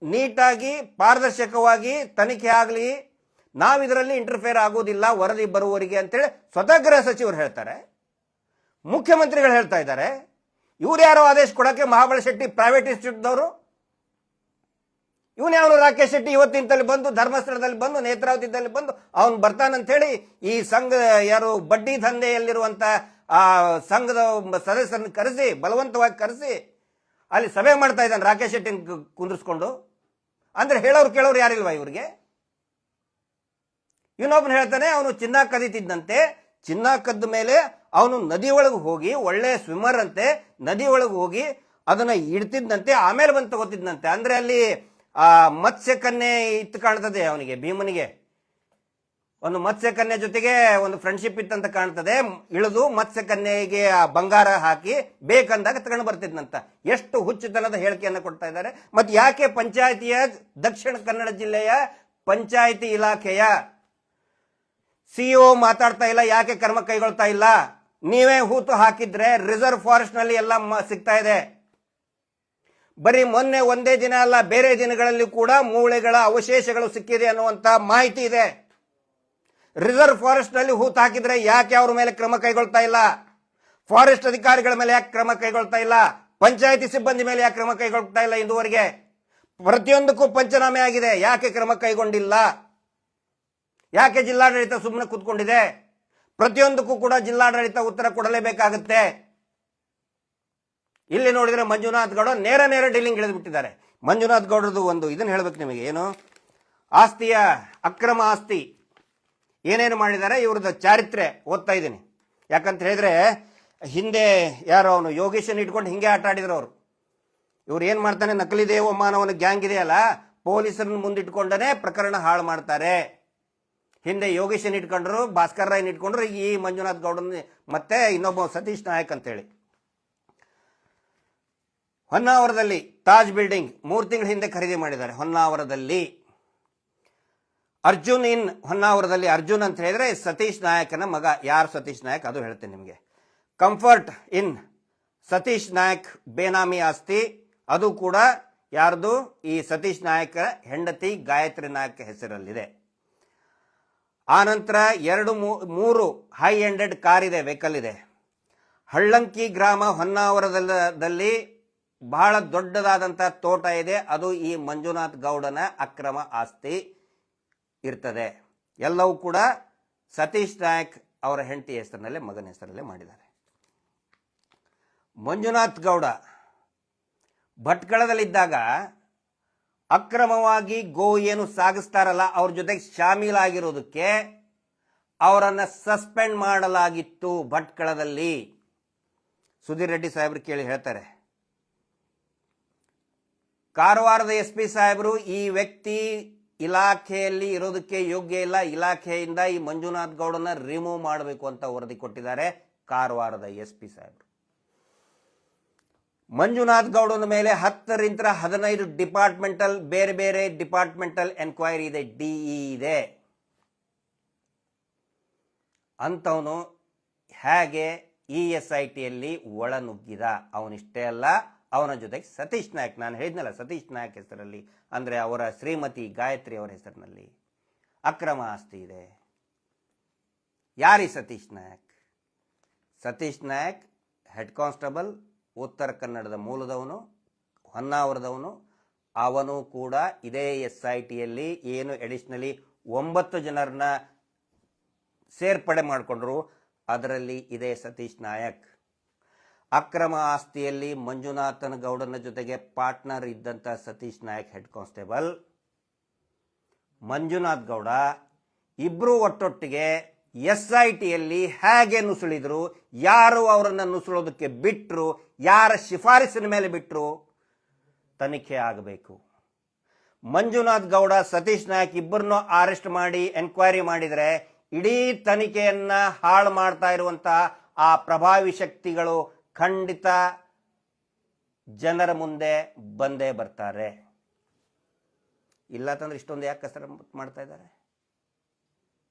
ನೀಟಾಗಿ ಪಾರದರ್ಶಕವಾಗಿ ತನಿಖೆ ಆಗಲಿ, ನಾವಿದರಲ್ಲಿ ಇಂಟರ್ಫಿಯರ್ ಆಗೋದಿಲ್ಲ ವರದಿ ಬರುವವರಿಗೆ ಅಂತೇಳಿ ಸ್ವತಃ ಗೃಹ ಸಚಿವರು ಹೇಳ್ತಾರೆ, ಮುಖ್ಯಮಂತ್ರಿಗಳು ಹೇಳ್ತಾ ಇದ್ದಾರೆ. ಇವ್ರು ಯಾರೋ ಆದೇಶ ಕೊಡಕ್ಕೆ ಮಹಾಬಳ ಶೆಟ್ಟಿ ಪ್ರೈವೇಟ್ ಇನ್ಸ್ಟಿಟ್ಯೂಟ್ದವರು? ಇವನು ಯಾವನು ರಾಕೇಶ್ ಶೆಟ್ಟಿ ಇವತ್ತಿನದಲ್ಲಿ ಬಂದು ಧರ್ಮಸ್ಥಳದಲ್ಲಿ ಬಂದು ನೇತ್ರಾವತಿದಲ್ಲಿ ಬಂದು ಅವನು ಬರ್ತಾನಂತ ಹೇಳಿ ಈ ಸಂಘ ಯಾರು ಬಡ್ಡಿ ದಂಧೆಯಲ್ಲಿರುವಂತ ಆ ಸಂಘದ ಸದಸ್ಯರನ್ನು ಕರೆಸಿ, ಬಲವಂತವಾಗಿ ಕರೆಸಿ ಅಲ್ಲಿ ಸಭೆ ಮಾಡ್ತಾ ಇದ್ದಾನೆ ರಾಕೇಶ್ ಶೆಟ್ಟಿ ಕುಂದಿರಿಸ್ಕೊಂಡು. ಅಂದ್ರೆ ಹೇಳೋರು ಕೇಳೋರು ಯಾರಿಲ್ವಾ ಇವ್ರಿಗೆ? ಇನ್ನೊಬ್ಬನು ಹೇಳ್ತಾನೆ ಅವನು ಚಿನ್ನ ಕದೀತಿದ್ದಂತೆ, ಚಿನ್ನ ಕದ್ದ ಮೇಲೆ ಅವನು ನದಿ ಒಳಗೆ ಹೋಗಿ, ಒಳ್ಳೆ ಸ್ವಿಮ್ಮರ್ ಅಂತೆ, ನದಿ ಒಳಗೆ ಹೋಗಿ ಅದನ್ನ ಇಡ್ತಿದ್ದಂತೆ, ಆಮೇಲೆ ಬಂದು ತಗೋತಿದ್ದಂತೆ. ಅಂದ್ರೆ ಅಲ್ಲಿ ಆ ಮತ್ಸ್ಯ ಕನ್ಯೆ ಇತ್ತು ಕಾಣ್ತದೆ ಅವನಿಗೆ, ಭೀಮನಿಗೆ ಒಂದು ಮತ್ಸ್ಯ ಕನ್ಯೆ ಜೊತೆಗೆ ಒಂದು ಫ್ರೆಂಡ್ಶಿಪ್ ಇತ್ತಂತ ಕಾಣ್ತದೆ. ಇಳಿದು ಮತ್ಸ್ಯ ಕನ್ಯೆಗೆ ಆ ಬಂಗಾರ ಹಾಕಿ ಬೇಕಂದಾಗ ತಗೊಂಡು ಬರ್ತಿದ್ನಂತ. ಎಷ್ಟು ಹುಚ್ಚುತನದ ಹೇಳಿಕೆಯನ್ನು ಕೊಡ್ತಾ ಇದ್ದಾರೆ. ಮತ್ತೆ ಯಾಕೆ ಪಂಚಾಯತಿಯ ದಕ್ಷಿಣ ಕನ್ನಡ ಜಿಲ್ಲೆಯ ಪಂಚಾಯತಿ ಇಲಾಖೆಯ CEO ಮಾತಾಡ್ತಾ ಇಲ್ಲ? ಯಾಕೆ ಕ್ರಮ ಕೈಗೊಳ್ತಾ ಇಲ್ಲ? ನೀವೇ ಹೂತು ಹಾಕಿದ್ರೆ ರಿಸರ್ವ್ ಫಾರೆಸ್ಟ್ ನಲ್ಲಿ ಎಲ್ಲ ಸಿಗ್ತಾ ಇದೆ. ಬರೀ ಮೊನ್ನೆ ಒಂದೇ ದಿನ ಅಲ್ಲ, ಬೇರೆ ದಿನಗಳಲ್ಲಿ ಕೂಡ ಮೂಳೆಗಳ ಅವಶೇಷಗಳು ಸಿಕ್ಕಿದೆ ಅನ್ನುವಂತ ಮಾಹಿತಿ ಇದೆ. ರಿಸರ್ವ್ ಫಾರೆಸ್ಟ್ ನಲ್ಲಿ ಹೂತು ಹಾಕಿದ್ರೆ ಯಾಕೆ ಅವ್ರ ಮೇಲೆ ಕ್ರಮ ಕೈಗೊಳ್ತಾ ಇಲ್ಲ? ಫಾರೆಸ್ಟ್ ಅಧಿಕಾರಿಗಳ ಮೇಲೆ ಯಾಕೆ ಕ್ರಮ ಕೈಗೊಳ್ತಾ ಇಲ್ಲ? ಪಂಚಾಯತಿ ಸಿಬ್ಬಂದಿ ಮೇಲೆ ಯಾಕೆ ಕ್ರಮ ಕೈಗೊಳ್ತಾ ಇಲ್ಲ? ಇಂದುವರೆಗೆ ಪ್ರತಿಯೊಂದಕ್ಕೂ ಪಂಚನಾಮೆ ಆಗಿದೆ, ಯಾಕೆ ಕ್ರಮ ಕೈಗೊಂಡಿಲ್ಲ? ಯಾಕೆ ಜಿಲ್ಲಾಡಳಿತ ಸುಮ್ಮನೆ ಕೂತ್ಕೊಂಡಿದೆ? ಪ್ರತಿಯೊಂದಕ್ಕೂ ಕೂಡ ಜಿಲ್ಲಾಡಳಿತ ಉತ್ತರ ಕೊಡಲೇಬೇಕಾಗುತ್ತೆ. ಇಲ್ಲಿ ನೋಡಿದ್ರೆ ಮಂಜುನಾಥ್ ಗೌಡ ನೇರ ಡೀಲಿಂಗ್ ಇಳಿದ್ಬಿಟ್ಟಿದ್ದಾರೆ. ಮಂಜುನಾಥ್ ಗೌಡರದು ಒಂದು ಇದನ್ನ ಹೇಳ್ಬೇಕು ನಿಮಗೆ, ಏನು ಆಸ್ತಿಯ ಅಕ್ರಮ ಆಸ್ತಿ ಏನೇನು ಮಾಡಿದ್ದಾರೆ ಇವ್ರದ್ದು ಚಾರಿತ್ರೆ ಓದ್ತಾ ಇದ್ದೀನಿ. ಯಾಕಂತ ಹೇಳಿದ್ರೆ ಹಿಂದೆ ಯಾರೋ ಅವನು ಯೋಗೇಶನ್ ಇಟ್ಕೊಂಡು ಹಿಂಗೆ ಆಟ ಆಡಿದ್ರು ಅವರು. ಇವ್ರು ಏನು ಮಾಡ್ತಾನೆ, ನಕಲಿ ದೇವ ಮಾನವನ ಗ್ಯಾಂಗ್ ಇದೆಯಲ್ಲ, ಪೊಲೀಸರನ್ನ ಮುಂದಿಟ್ಕೊಂಡೇ ಪ್ರಕರಣ ಹಾಳು ಮಾಡ್ತಾರೆ. ಹಿಂದೆ ಯೋಗೇಶನ್ ಇಟ್ಕೊಂಡ್ರು, ಭಾಸ್ಕರ್ ರಾಯ್ನ ಇಟ್ಕೊಂಡ್ರು, ಈಗ ಈ ಮಂಜುನಾಥ್ ಗೌಡನ್ ಮತ್ತೆ ಇನ್ನೊಬ್ಬ ಸತೀಶ್ ನಾಯಕ್ ಅಂತೇಳಿ. ಹೊನ್ನಾವರದಲ್ಲಿ ತಾಜ್ ಬಿಲ್ಡಿಂಗ್ 3 ತಿಂಗಳ ಹಿಂದೆ ಖರೀದಿ ಮಾಡಿದ್ದಾರೆ. ಹೊನ್ನಾವರದಲ್ಲಿ ಅರ್ಜುನ್ ಇನ್ ಹೊನ್ನಾವರದಲ್ಲಿ ಅರ್ಜುನ್ ಅಂತ ಹೇಳಿದ್ರೆ ಸತೀಶ್ ನಾಯಕನ ಮಗ. ಯಾರು ಸತೀಶ್ ನಾಯಕ್ ಅದು ಹೇಳ್ತೇನೆ ನಿಮಗೆ. ಕಂಫರ್ಟ್ ಇನ್ ಸತೀಶ್ ನಾಯಕ್ ಬೇನಾಮಿ ಆಸ್ತಿ, ಅದು ಕೂಡ ಯಾರ್ದು, ಈ ಸತೀಶ್ ನಾಯಕ ಹೆಂಡತಿ ಗಾಯತ್ರಿ ನಾಯಕ್ ಹೆಸರಲ್ಲಿದೆ. ಆನಂತರ 2-3 ಹೈ ಎಂಡೆಡ್ ಕಾರ್ ಇದೆ, ವೆಹಿಕಲ್ ಇದೆ. ಹಳ್ಳಂಕಿ ಗ್ರಾಮ ಹೊನ್ನಾವರದಲ್ಲಿ ಬಹಳ ದೊಡ್ಡದಾದಂಥ ತೋಟ ಇದೆ, ಅದು ಈ ಮಂಜುನಾಥ್ ಗೌಡನ ಅಕ್ರಮ ಆಸ್ತಿ ಇರ್ತದೆ. ಎಲ್ಲವೂ ಕೂಡ ಸತೀಶ್ ನಾಯಕ್ ಅವರ ಹೆಂಡತಿ ಹೆಸರಿನಲ್ಲೇ, ಮಗನ ಹೆಸರಲ್ಲೇ ಮಾಡಿದ್ದಾರೆ. ಮಂಜುನಾಥ್ ಗೌಡ ಭಟ್ಕಳದಲ್ಲಿದ್ದಾಗ ಅಕ್ರಮವಾಗಿ ಗೋ ಏನು ಸಾಗಿಸ್ತಾರಲ್ಲ ಅವ್ರ ಜೊತೆಗೆ ಶಾಮೀಲಾಗಿರೋದಕ್ಕೆ ಅವರನ್ನು ಸಸ್ಪೆಂಡ್ ಮಾಡಲಾಗಿತ್ತು ಭಟ್ಕಳದಲ್ಲಿ. ಸುಧೀರ್ ರೆಡ್ಡಿ ಸಾಹೇಬ್ರು ಕೇಳಿ ಹೇಳ್ತಾರೆ. ಕಾರವಾರದ SP ಸಾಹೇಬರು ಈ ವ್ಯಕ್ತಿ ಇಲಾಖೆಯಲ್ಲಿ ಇರೋದಕ್ಕೆ ಯೋಗ್ಯ ಇಲ್ಲ, ಇಲಾಖೆಯಿಂದ ಈ ಮಂಜುನಾಥ್ ಗೌಡನ ರಿಮೂವ್ ಮಾಡಬೇಕು ಅಂತ ವರದಿ ಕೊಟ್ಟಿದ್ದಾರೆ ಕಾರವಾರದ SP ಸಾಹೇಬರು. ಮಂಜುನಾಥ್ ಗೌಡನ ಮೇಲೆ 10ರಿಂದ 15 ಡಿಪಾರ್ಟ್ಮೆಂಟಲ್, ಬೇರೆ ಬೇರೆ ಡಿಪಾರ್ಟ್ಮೆಂಟಲ್ ಎನ್ಕ್ವೈರಿ ಇದೆ, DE ಇದೆ. ಅಂತವನು ಹೇಗೆ ESITಯಲ್ಲಿ ಒಳನುಗ್ಗಿದ? ಅವನಿಷ್ಟೇ ಅಲ್ಲ, ಅವನ ಜೊತೆಗೆ ಸತೀಶ್ ನಾಯಕ್, ನಾನು ಹೇಳಿದ್ನಲ್ಲ ಸತೀಶ್ ನಾಯಕ್ ಹೆಸರಲ್ಲಿ, ಅಂದರೆ ಅವರ ಶ್ರೀಮತಿ ಗಾಯತ್ರಿ ಅವರ ಹೆಸರಿನಲ್ಲಿ ಅಕ್ರಮ ಆಸ್ತಿ ಇದೆ. ಯಾರಿ ಸತೀಶ್ ನಾಯಕ್? ಸತೀಶ್ ನಾಯಕ್ ಹೆಡ್ ಕಾನ್ಸ್ಟೇಬಲ್, ಉತ್ತರ ಕನ್ನಡದ ಮೂಲದವನು, ಹೊನ್ನಾವರದವನು. ಅವನು ಕೂಡ ಇದೇ SITಯಲ್ಲಿ ಏನು ಎಡಿಷನಲಿ 9 ಜನರನ್ನ ಸೇರ್ಪಡೆ ಮಾಡಿಕೊಂಡ್ರು, ಅದರಲ್ಲಿ ಇದೇ ಸತೀಶ್ ನಾಯಕ್. ಅಕ್ರಮ ಆಸ್ತಿಯಲ್ಲಿ ಮಂಜುನಾಥನ್ ಗೌಡನ ಜೊತೆಗೆ ಪಾರ್ಟ್ನರ್ ಇದ್ದಂಥ ಸತೀಶ್ ನಾಯಕ್ ಹೆಡ್ ಕಾನ್ಸ್ಟೇಬಲ್, ಮಂಜುನಾಥ್ ಗೌಡ, ಇಬ್ಬರು ಒಟ್ಟೊಟ್ಟಿಗೆ SITಯಲ್ಲಿ ಹೇಗೆ ನುಸುಳಿದ್ರು, ಯಾರು ಅವರನ್ನು ನುಸುಳೋದಕ್ಕೆ ಬಿಟ್ಟರು, ಯಾರ ಶಿಫಾರಸಿನ ಮೇಲೆ ಬಿಟ್ಟರು, ತನಿಖೆ ಆಗಬೇಕು. ಮಂಜುನಾಥ್ ಗೌಡ, ಸತೀಶ್ ನಾಯಕ್ ಇಬ್ಬರನ್ನು ಅರೆಸ್ಟ್ ಮಾಡಿ ಎನ್ಕ್ವೈರಿ ಮಾಡಿದರೆ ಇಡೀ ತನಿಖೆಯನ್ನ ಹಾಳು ಮಾಡ್ತಾ ಇರುವಂತಹ ಆ ಪ್ರಭಾವಿ ಶಕ್ತಿಗಳು ಖಂಡಿತ ಜನರ ಮುಂದೆ ಬಂದೇ ಬರ್ತಾರೆ. ಇಲ್ಲ ತಂದ್ರೆ ಇಷ್ಟೊಂದು ಯಾಕೆ ಕಸರ ಮಾಡ್ತಾ ಇದ್ದಾರೆ?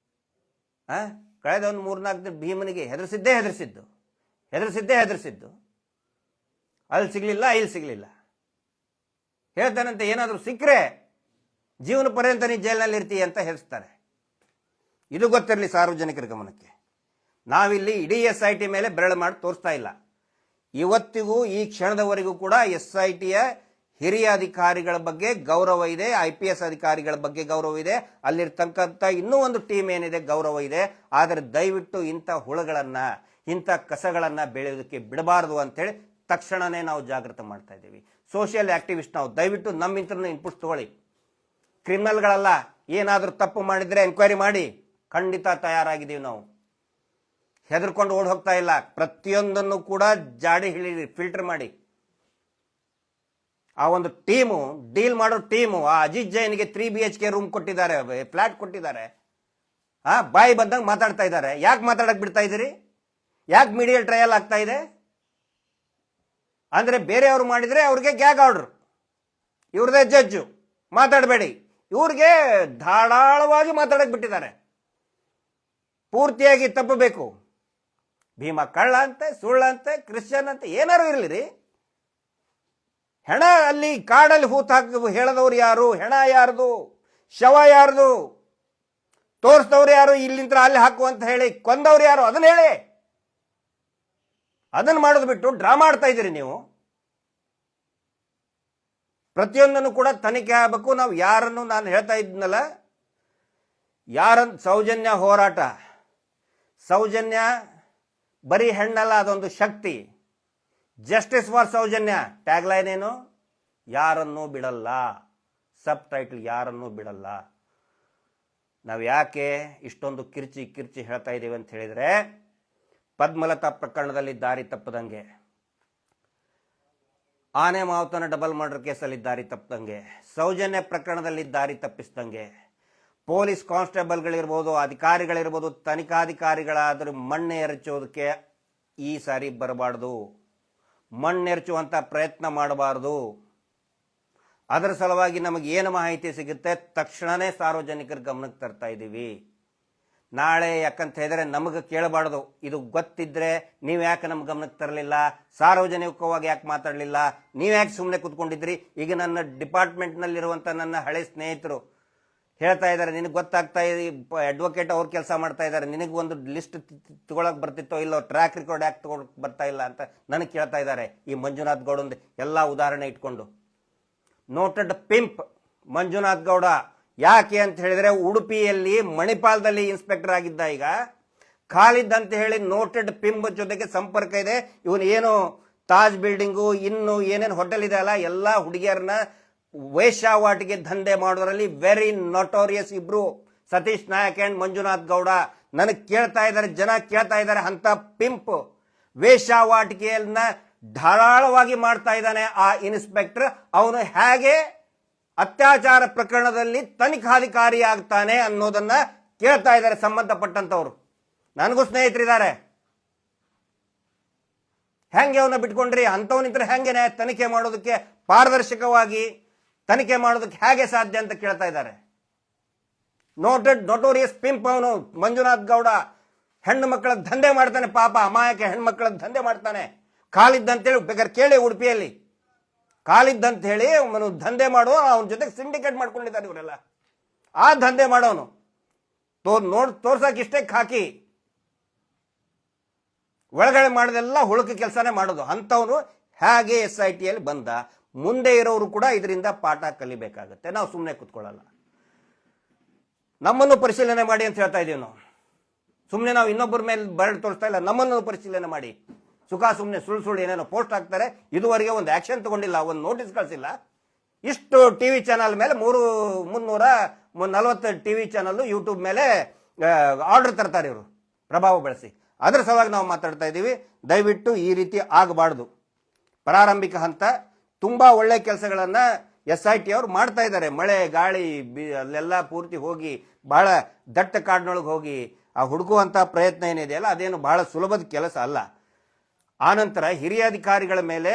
ಕಳೆದ ಒಂದು 3-4 ದಿನ ಭೀಮನಿಗೆ ಹೆದರಿಸಿದ್ದು, ಅಲ್ಲಿ ಸಿಗ್ಲಿಲ್ಲ, ಇಲ್ಲಿ ಸಿಗ್ಲಿಲ್ಲ. ಹೇಳ್ತಾನಂತೆ ಏನಾದರೂ ಸಿಕ್ಕರೆ ಜೀವನ ಪರ್ಯಂತ ನೀ ಜೈಲಿನಲ್ಲಿ ಇರ್ತೀಯ ಅಂತ ಹೆದರ್ಸ್ತಾರೆ. ಇದು ಗೊತ್ತಿರಲಿ ಸಾರ್ವಜನಿಕರ ಗಮನಕ್ಕೆ. ನಾವಿಲ್ಲಿ ಇಡೀ SIT ಮೇಲೆ ಬೆರಳು ಮಾಡಿ ತೋರಿಸ್ತಾ ಇಲ್ಲ. ಇವತ್ತಿಗೂ ಈ ಕ್ಷಣದವರೆಗೂ ಕೂಡ SITಯ ಹಿರಿಯ ಅಧಿಕಾರಿಗಳ ಬಗ್ಗೆ ಗೌರವ ಇದೆ, IPS ಅಧಿಕಾರಿಗಳ ಬಗ್ಗೆ ಗೌರವ ಇದೆ, ಅಲ್ಲಿರ್ತಕ್ಕಂಥ ಇನ್ನೂ ಒಂದು ಟೀಮ್ ಏನಿದೆ ಗೌರವ ಇದೆ. ಆದರೆ ದಯವಿಟ್ಟು ಇಂಥ ಹುಳುಗಳನ್ನ, ಇಂಥ ಕಸಗಳನ್ನ ಬೆಳೆಯೋದಕ್ಕೆ ಬಿಡಬಾರದು ಅಂತೇಳಿ ತಕ್ಷಣನೇ ನಾವು ಜಾಗೃತ ಮಾಡ್ತಾ ಇದ್ದೀವಿ. ಸೋಷಿಯಲ್ ಆಕ್ಟಿವಿಸ್ಟ್ ನಾವು ದಯವಿಟ್ಟು ನಮ್ಮಿಂದ ಇನ್ಪುಟ್ಸ್ ತಗೊಳ್ಳಿ. ಕ್ರಿಮಿನಲ್ಗಳಲ್ಲ, ಏನಾದರೂ ತಪ್ಪು ಮಾಡಿದ್ರೆ ಎನ್ಕ್ವೈರಿ ಮಾಡಿ, ಖಂಡಿತ ತಯಾರಾಗಿದ್ದೀವಿ ನಾವು. ಹೆದರ್ಕೊಂಡು ಓಡ್ ಹೋಗ್ತಾ ಇಲ್ಲ. ಪ್ರತಿಯೊಂದನ್ನು ಕೂಡ ಜಾಡಿ ಹಿಡಿದು ಫಿಲ್ಟರ್ ಮಾಡಿ. ಆ ಒಂದು ಟೀಮು, ಡೀಲ್ ಮಾಡೋ ಟೀಮು, ಆ ಅಜಿತ್ ಜೈನ್ಗೆ 3 BHK ರೂಮ್ ಕೊಟ್ಟಿದ್ದಾರೆ, ಫ್ಲಾಟ್ ಕೊಟ್ಟಿದ್ದಾರೆ. ಬಾಯಿ ಬಂದಂಗೆ ಮಾತಾಡ್ತಾ ಇದ್ದಾರೆ. ಯಾಕೆ ಮಾತಾಡಕ್ ಬಿಡ್ತಾ ಇದ್ದೀರಿ? ಯಾಕೆ ಮೀಡಿಯಲ್ ಟ್ರಯಲ್ ಆಗ್ತಾ ಇದೆ? ಅಂದ್ರೆ ಬೇರೆಯವರು ಮಾಡಿದ್ರೆ ಅವ್ರಿಗೆ ಗ್ಯಾಗ್ ಆರ್ಡರ್, ಇವ್ರದೇ ಜಡ್ಜು, ಮಾತಾಡಬೇಡಿ. ಇವ್ರಿಗೆ ಧಾರಾಳವಾಗಿ ಮಾತಾಡಕ್ ಬಿಟ್ಟಿದ್ದಾರೆ. ಪೂರ್ತಿಯಾಗಿ ತಪ್ಪಬೇಕು. ಭೀಮ ಕಳ್ಳ ಅಂತೆ, ಸುಳ್ಳ ಅಂತೆ, ಕ್ರಿಶ್ಚಿಯನ್ ಅಂತೆ, ಏನಾರು ಇರಲಿ, ಹೆಣ ಅಲ್ಲಿ ಕಾಡಲ್ಲಿ ಹೂತ್ ಹಾಕಿ ಹೇಳದವ್ರು ಯಾರು? ಹೆಣ ಯಾರ್ದು? ಶವ ಯಾರ್ದು? ತೋರಿಸಿದವ್ರು ಯಾರು? ಇಲ್ಲಿಂದ ಅಲ್ಲಿ ಹಾಕು ಅಂತ ಹೇಳಿ ಕೊಂದವ್ರು ಯಾರು? ಅದನ್ನ ಹೇಳಿ. ಅದನ್ನ ಮಾಡೋದು ಬಿಟ್ಟು ಡ್ರಾಮಾ ಆಡ್ತಾ ಇದ್ದೀರಿ ನೀವು. ಪ್ರತಿಯೊಂದನ್ನು ಕೂಡ ತನಿಖೆ ಆಗಬೇಕು. ನಾವು ಯಾರನ್ನು, ನಾನು ಹೇಳ್ತಾ ಇದ್ನಲ್ಲ, ಸೌಜನ್ಯ ಹೋರಾಟ, ಸೌಜನ್ಯ ಬರೀ ಹೆಣ್ಣಲ್ಲ, ಅದೊಂದು ಶಕ್ತಿ. ಜಸ್ಟಿಸ್ ಫಾರ್ ಸೌಜನ್ಯ ಟ್ಯಾಗ್ಲೈನ್ ಏನು? ಯಾರನ್ನೂ ಬಿಡಲ್ಲ. ಸಬ್ ಟೈಟಲ್, ಯಾರನ್ನೂ ಬಿಡಲ್ಲ. ನಾವು ಯಾಕೆ ಇಷ್ಟೊಂದು ಕಿರ್ಚಿ ಹೇಳ್ತಾ ಇದ್ದೀವಿ ಅಂತ ಹೇಳಿದರೆ, ಪದ್ಮಲತಾ ಪ್ರಕರಣದಲ್ಲಿ ದಾರಿ ತಪ್ಪದಂಗೆ, ಆನೆ ಮಾವುತನ ಡಬಲ್ ಮರ್ಡರ್ ಕೇಸಲ್ಲಿ ದಾರಿ ತಪ್ಪದಂಗೆ, ಸೌಜನ್ಯ ಪ್ರಕರಣದಲ್ಲಿ ದಾರಿ ತಪ್ಪಿಸ್ದಂಗೆ, ಪೊಲೀಸ್ ಕಾನ್ಸ್ಟೇಬಲ್ಗಳಿರ್ಬೋದು, ಅಧಿಕಾರಿಗಳಿರ್ಬೋದು, ತನಿಖಾಧಿಕಾರಿಗಳಾದರೂ ಮಣ್ಣು ಎರಚೋದಕ್ಕೆ ಈ ಸಾರಿ ಬರಬಾರ್ದು, ಮಣ್ಣೆರಚುವಂಥ ಪ್ರಯತ್ನ ಮಾಡಬಾರ್ದು. ಅದರ ಸಲುವಾಗಿ ನಮಗೆ ಏನು ಮಾಹಿತಿ ಸಿಗುತ್ತೆ ತಕ್ಷಣವೇ ಸಾರ್ವಜನಿಕರ ಗಮನಕ್ಕೆ ತರ್ತಾ ಇದ್ದೀವಿ. ನಾಳೆ ಯಾಕಂತ ಹೇಳಿದ್ರೆ ನಮಗೆ ಕೇಳಬಾರ್ದು, ಇದು ಗೊತ್ತಿದ್ರೆ ನೀವು ಯಾಕೆ ನಮ್ಮ ಗಮನಕ್ಕೆ ತರಲಿಲ್ಲ, ಸಾರ್ವಜನಿಕವಾಗಿ ಯಾಕೆ ಮಾತಾಡಲಿಲ್ಲ, ನೀವು ಯಾಕೆ ಸುಮ್ಮನೆ ಕೂತ್ಕೊಂಡಿದ್ರಿ. ಈಗ ನನ್ನ ಡಿಪಾರ್ಟ್ಮೆಂಟ್ನಲ್ಲಿರುವಂಥ ನನ್ನ ಹಳೆ ಸ್ನೇಹಿತರು ಹೇಳ್ತಾ ಇದ್ದಾರೆ, ನಿನಗೆ ಗೊತ್ತಾಗ್ತಾ ಇದೆ, ಅಡ್ವೊಕೇಟ್ ಅವ್ರು ಕೆಲಸ ಮಾಡ್ತಾ ಇದ್ದಾರೆ, ನಿನಗೆ ಒಂದು ಲಿಸ್ಟ್ ತಗೊಳಕ್ ಬರ್ತಿತ್ತೋ ಇಲ್ಲೋ, ಟ್ರ್ಯಾಕ್ ರೆಕಾರ್ಡ್ ಯಾಕೆ ತಗೊಳಕ್ ಬರ್ತಾ ಇಲ್ಲ ಅಂತ ನನಗೆ ಕೇಳ್ತಾ ಇದ್ದಾರೆ. ಈ ಮಂಜುನಾಥ್ ಗೌಡಂದು ಎಲ್ಲ ಉದಾಹರಣೆ ಇಟ್ಕೊಂಡು, ನೋಟೆಡ್ ಪಿಂಪ್ ಮಂಜುನಾಥ್ ಗೌಡ ಯಾಕೆ ಅಂತ ಹೇಳಿದ್ರೆ ಉಡುಪಿಯಲ್ಲಿ ಮಣಿಪಾಲದಲ್ಲಿ ಇನ್ಸ್ಪೆಕ್ಟರ್ ಆಗಿದ್ದ, ಈಗ ಖಾಲಿದ್ ಅಂತ ಹೇಳಿ ನೋಟೆಡ್ ಪಿಂಪ್ ಜೊತೆಗೆ ಸಂಪರ್ಕ ಇದೆ. ಇವನು ಏನು ತಾಜ್ ಬಿಲ್ಡಿಂಗು ಇನ್ನು ಏನೇನು ಹೋಟೆಲ್ ಇದೆ ಅಲ್ಲ, ಎಲ್ಲ ಹುಡುಗಿಯರನ್ನ ವೇಶ್ಯಾವಾಟಿಗೆ ದಂಧೆ ಮಾಡೋದ್ರಲ್ಲಿ ವೆರಿ ನೋಟೋರಿಯಸ್ ಇಬ್ರು, ಸತೀಶ್ ನಾಯಕ್ ಅಂಡ್ ಮಂಜುನಾಥ್ ಗೌಡ. ನನಗೆ ಕೇಳ್ತಾ ಇದ್ದಾರೆ, ಜನ ಕೇಳ್ತಾ ಇದ್ದಾರೆ, ಅಂತ ಪಿಂಪ್ ವೇಶ್ಯಾವಾಟಿಕೆಯನ್ನ ಧಾರಾಳವಾಗಿ ಮಾಡ್ತಾ ಇದ್ದಾನೆ ಆ ಇನ್ಸ್ಪೆಕ್ಟರ್, ಅವನು ಹೇಗೆ ಅತ್ಯಾಚಾರ ಪ್ರಕರಣದಲ್ಲಿ ತನಿಖಾಧಿಕಾರಿ ಆಗ್ತಾನೆ ಅನ್ನೋದನ್ನ ಕೇಳ್ತಾ ಇದ್ದಾರೆ ಸಂಬಂಧಪಟ್ಟಂತವ್ರು. ನನಗೂ ಸ್ನೇಹಿತರಿದ್ದಾರೆ, ಹೆಂಗೆ ಅವನ್ನ ಬಿಟ್ಕೊಂಡ್ರಿ, ಅಂಥವನಿದ್ರೆ ಹೆಂಗೆ ತನಿಖೆ ಮಾಡೋದಕ್ಕೆ, ಪಾರದರ್ಶಕವಾಗಿ ತನಿಖೆ ಮಾಡೋದಕ್ಕೆ ಹೇಗೆ ಸಾಧ್ಯ ಅಂತ ಕೇಳ್ತಾ ಇದ್ದಾರೆ. ನೋಟೋರಿಯಸ್ ಪಿಂಪ್ ಅವನು ಮಂಜುನಾಥ್ ಗೌಡ, ಹೆಣ್ಣು ಮಕ್ಕಳ ದಂಧೆ ಮಾಡ್ತಾನೆ, ಪಾಪ ಅಮಾಯಕ ಹೆಣ್ಮಕ್ಳ ದಂಧೆ ಮಾಡ್ತಾನೆ. ಖಾಲಿದ್ ಅಂತೇಳಿ ಬೇಕಾದ್ರೆ ಕೇಳಿ, ಉಡುಪಿಯಲ್ಲಿ ಖಾಲಿದ್ ಅಂತ ಹೇಳಿ ಅವನು ದಂಧೆ ಮಾಡೋ, ಅವನ ಜೊತೆಗೆ ಸಿಂಡಿಕೇಟ್ ಮಾಡ್ಕೊಂಡಿದ್ದಾರೆ ಇವರೆಲ್ಲ. ಆ ದಂಧೆ ಮಾಡೋನು ತೋರ್ಸಕ್ಕೆ ಇಷ್ಟೇ ಹಾಕಿ ಒಳಗಡೆ ಮಾಡೋದೆಲ್ಲ ಹುಳುಕ ಕೆಲಸನೇ ಮಾಡೋದು. ಅಂಥವನು ಹೇಗೆ SIT ಯಲ್ಲಿ ಬಂದ, ಮುಂದೆ ಇರೋರು ಕೂಡ ಇದರಿಂದ ಪಾಠ ಕಲಿಬೇಕಾಗತ್ತೆ. ನಾವು ಸುಮ್ಮನೆ ಕೂತ್ಕೊಳ್ಳಲ್ಲ, ನಮ್ಮನ್ನು ಪರಿಶೀಲನೆ ಮಾಡಿ ಅಂತ ಹೇಳ್ತಾ ಇದೀವಿ ನಾವು. ಸುಮ್ಮನೆ ನಾವು ಇನ್ನೊಬ್ಬರ ಮೇಲೆ ಬರಡು ತೋರಿಸ್ತಾ ಇಲ್ಲ, ನಮ್ಮನ್ನು ಪರಿಶೀಲನೆ ಮಾಡಿ. ಸುಮ್ಮನೆ ಸುಳ್ಳು ಏನೇನೋ ಪೋಸ್ಟ್ ಹಾಕ್ತಾರೆ, ಇದುವರೆಗೆ ಒಂದು ಆಕ್ಷನ್ ತಗೊಂಡಿಲ್ಲ, ಒಂದು ನೋಟಿಸ್ ಕಳಿಸಿಲ್ಲ. ಇಷ್ಟು ಟಿವಿ ಚಾನಲ್ ಮೇಲೆ 340 ಟಿವಿ ಚಾನಲ್ ಯೂಟ್ಯೂಬ್ ಮೇಲೆ ಆರ್ಡರ್ ತರ್ತಾರೆ ಇವರು ಪ್ರಭಾವ ಬಳಸಿ. ಅದರ ಸಲುವಾಗಿ ನಾವು ಮಾತಾಡ್ತಾ ಇದ್ದೀವಿ, ದಯವಿಟ್ಟು ಈ ರೀತಿ ಆಗಬಾರ್ದು. ಪ್ರಾರಂಭಿಕ ಹಂತ ತುಂಬಾ ಒಳ್ಳೆ ಕೆಲಸಗಳನ್ನ SIT ಅವರು ಮಾಡ್ತಾ ಇದ್ದಾರೆ. ಮಳೆ ಗಾಳಿ ಅಲ್ಲೆಲ್ಲ ಪೂರ್ತಿ ಹೋಗಿ ಬಹಳ ದಟ್ಟ ಕಾಡಿನೊಳಗೆ ಹೋಗಿ ಆ ಹುಡುಕುವಂತ ಪ್ರಯತ್ನ ಏನಿದೆಯಲ್ಲ, ಅದೇನು ಬಹಳ ಸುಲಭದ ಕೆಲಸ ಅಲ್ಲ. ಆನಂತರ ಹಿರಿಯ ಅಧಿಕಾರಿಗಳ ಮೇಲೆ,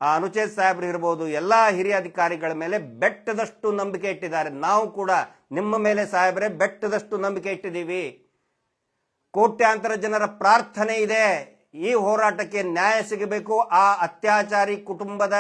ಆ ಅನುಚೇತ್ ಸಾಹೇಬ್ರು ಇರ್ಬೋದು, ಎಲ್ಲ ಹಿರಿಯ ಅಧಿಕಾರಿಗಳ ಮೇಲೆ ಬೆಟ್ಟದಷ್ಟು ನಂಬಿಕೆ ಇಟ್ಟಿದ್ದಾರೆ. ನಾವು ಕೂಡ ನಿಮ್ಮ ಮೇಲೆ ಸಾಹೇಬ್ರೆ ಬೆಟ್ಟದಷ್ಟು ನಂಬಿಕೆ ಇಟ್ಟಿದ್ದೀವಿ. ಕೋಟ್ಯಾಂತರ ಜನರ ಪ್ರಾರ್ಥನೆ ಇದೆ, ಈ ಹೋರಾಟಕ್ಕೆ ನ್ಯಾಯ ಸಿಗಬೇಕು, ಆ ಅತ್ಯಾಚಾರಿ ಕುಟುಂಬದ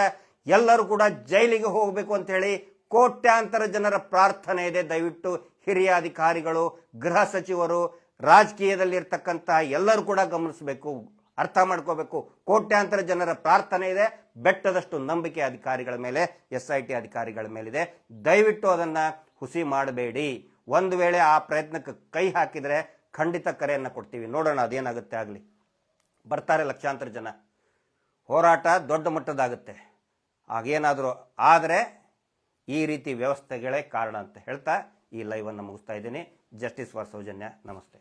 ಎಲ್ಲರೂ ಕೂಡ ಜೈಲಿಗೆ ಹೋಗಬೇಕು ಅಂತ ಹೇಳಿ ಕೋಟ್ಯಾಂತರ ಜನರ ಪ್ರಾರ್ಥನೆ ಇದೆ. ದಯವಿಟ್ಟು ಹಿರಿಯ ಅಧಿಕಾರಿಗಳು, ಗೃಹ ಸಚಿವರು, ರಾಜಕೀಯದಲ್ಲಿರ್ತಕ್ಕಂಥ ಎಲ್ಲರೂ ಕೂಡ ಗಮನಿಸಬೇಕು, ಅರ್ಥ ಮಾಡ್ಕೋಬೇಕು. ಕೋಟ್ಯಾಂತರ ಜನರ ಪ್ರಾರ್ಥನೆ ಇದೆ, ಬೆಟ್ಟದಷ್ಟು ನಂಬಿಕೆ ಅಧಿಕಾರಿಗಳ ಮೇಲೆ, SIT ಅಧಿಕಾರಿಗಳ ಮೇಲಿದೆ. ದಯವಿಟ್ಟು ಅದನ್ನ ಹುಸಿ ಮಾಡಬೇಡಿ. ಒಂದು ವೇಳೆ ಆ ಪ್ರಯತ್ನಕ್ಕೆ ಕೈ ಹಾಕಿದರೆ ಖಂಡಿತ ಕರೆಯನ್ನು ಕೊಡ್ತೀವಿ, ನೋಡೋಣ ಅದೇನಾಗುತ್ತೆ ಆಗಲಿ. ಬರ್ತಾರೆ ಲಕ್ಷಾಂತರ ಜನ, ಹೋರಾಟ ದೊಡ್ಡ ಮಟ್ಟದಾಗುತ್ತೆ. ಆಗೇನಾದರೂ ಆದರೆ ಈ ರೀತಿ ವ್ಯವಸ್ಥೆಗಳೇ ಕಾರಣ ಅಂತ ಹೇಳ್ತಾ ಈ ಲೈವನ್ನು ಮುಗಿಸ್ತಾ ಇದ್ದೀನಿ. Justice for Soujanya. ನಮಸ್ತೆ.